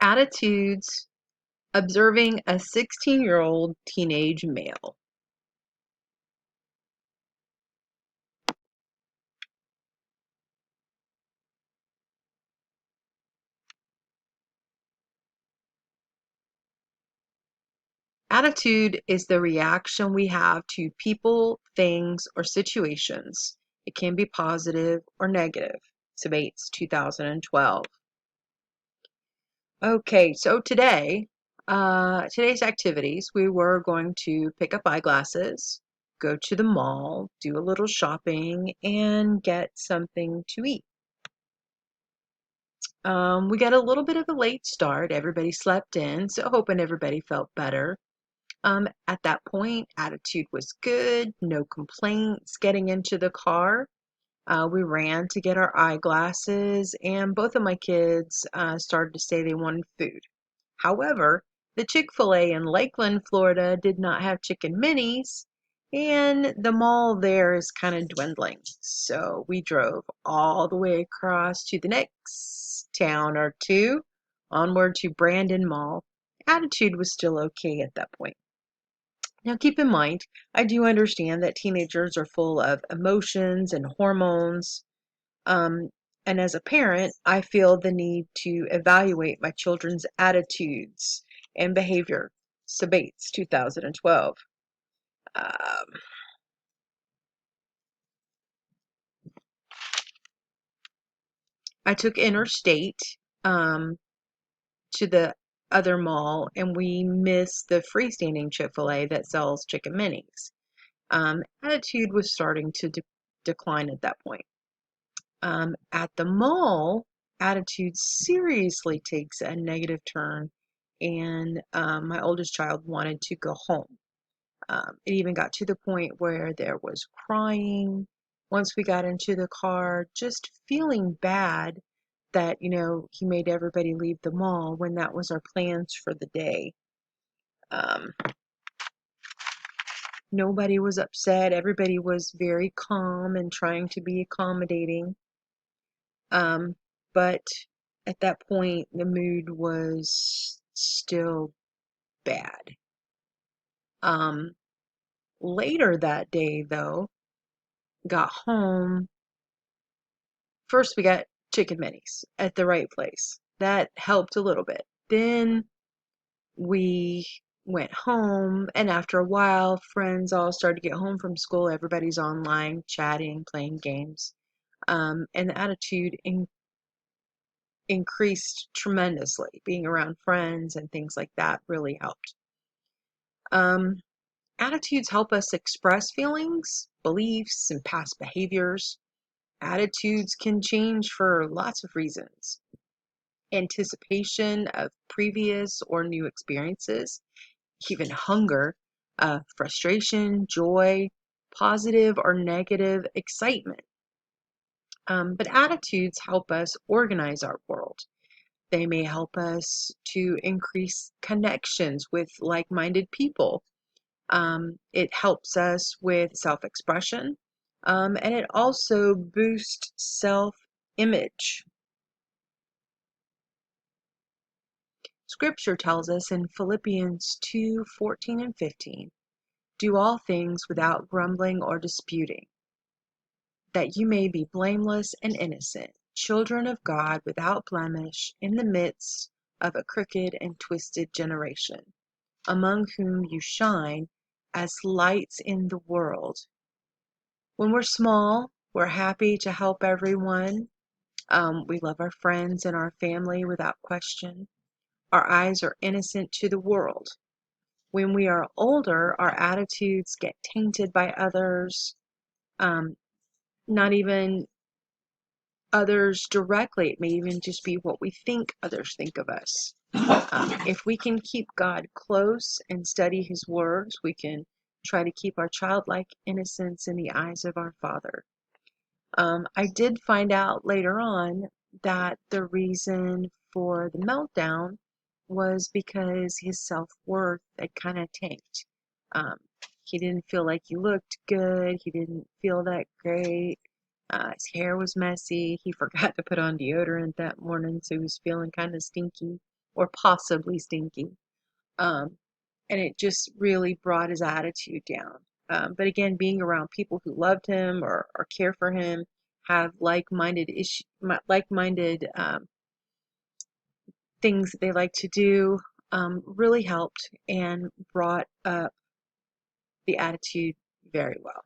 Attitudes observing a 16-year-old teenage male. Attitude is the reaction we have to people, things, or situations. It can be positive or negative. Sabates, 2012. Okay, so today's activities, we were going to pick up eyeglasses, go to the mall, do a little shopping, and get something to eat. We got a little bit of a late start. Everybody slept in, so hoping everybody felt better. At that point, attitude was good, no complaints. Getting into the car, we ran to get our eyeglasses, and both of my kids started to say they wanted food. However, the Chick-fil-A in Lakeland, Florida did not have chicken minis, and the mall there is kind of dwindling. So we drove all the way across to the next town or two, onward to Brandon Mall. Attitude was still okay at that point. Now, keep in mind, I do understand that teenagers are full of emotions and hormones. Um, and as a parent, I feel the need to evaluate my children's attitudes and behavior. Sabates, 2012. Um, I took Interstate um, to the other mall, and we missed the freestanding Chick-fil-A that sells chicken minis. Attitude was starting to decline at that point. At the mall, attitude seriously takes a negative turn, and my oldest child wanted to go home. It even got to the point where there was crying once we got into the car, just feeling bad that, he made everybody leave the mall when that was our plans for the day. Um, Nobody was upset. Everybody was very calm and trying to be accommodating. Um, but at that point, the mood was still bad. Um, Later that day, though, got home. First, we got chicken minis at the right place. That helped a little bit. Then we went home, and after a while, friends all started to get home from school. Everybody's online, chatting, playing games. And the attitude increased tremendously. Being around friends and things like that really helped. Um, Attitudes help us express feelings, beliefs, and past behaviors. Attitudes can change for lots of reasons. Anticipation of previous or new experiences, even hunger, frustration, joy, positive or negative excitement. But attitudes help us organize our world. They may help us to increase connections with like-minded people. It helps us with self-expression, and it also boosts self-image. Scripture tells us in Philippians 2:14 and 15, do all things without grumbling or disputing, that you may be blameless and innocent, children of God without blemish in the midst of a crooked and twisted generation, among whom you shine as lights in the world. When we're small, we're happy to help everyone. We love our friends and our family without question. Our eyes are innocent to the world. When we are older, our attitudes get tainted by others, um, not even others directly. It may even just be what we think others think of us. If we can keep God close and study His words, we can try to keep our childlike innocence in the eyes of our Father. I did find out later on that the reason for the meltdown was because his self-worth had kind of tanked. Um, he didn't feel like he looked good. He didn't feel that great. His hair was messy. He forgot to put on deodorant that morning, so he was feeling kind of stinky. or possibly stinky. Um, and it just really brought his attitude down. But again, being around people who loved him or care for him, have like-minded things that they like to do, really helped and brought up the attitude very well.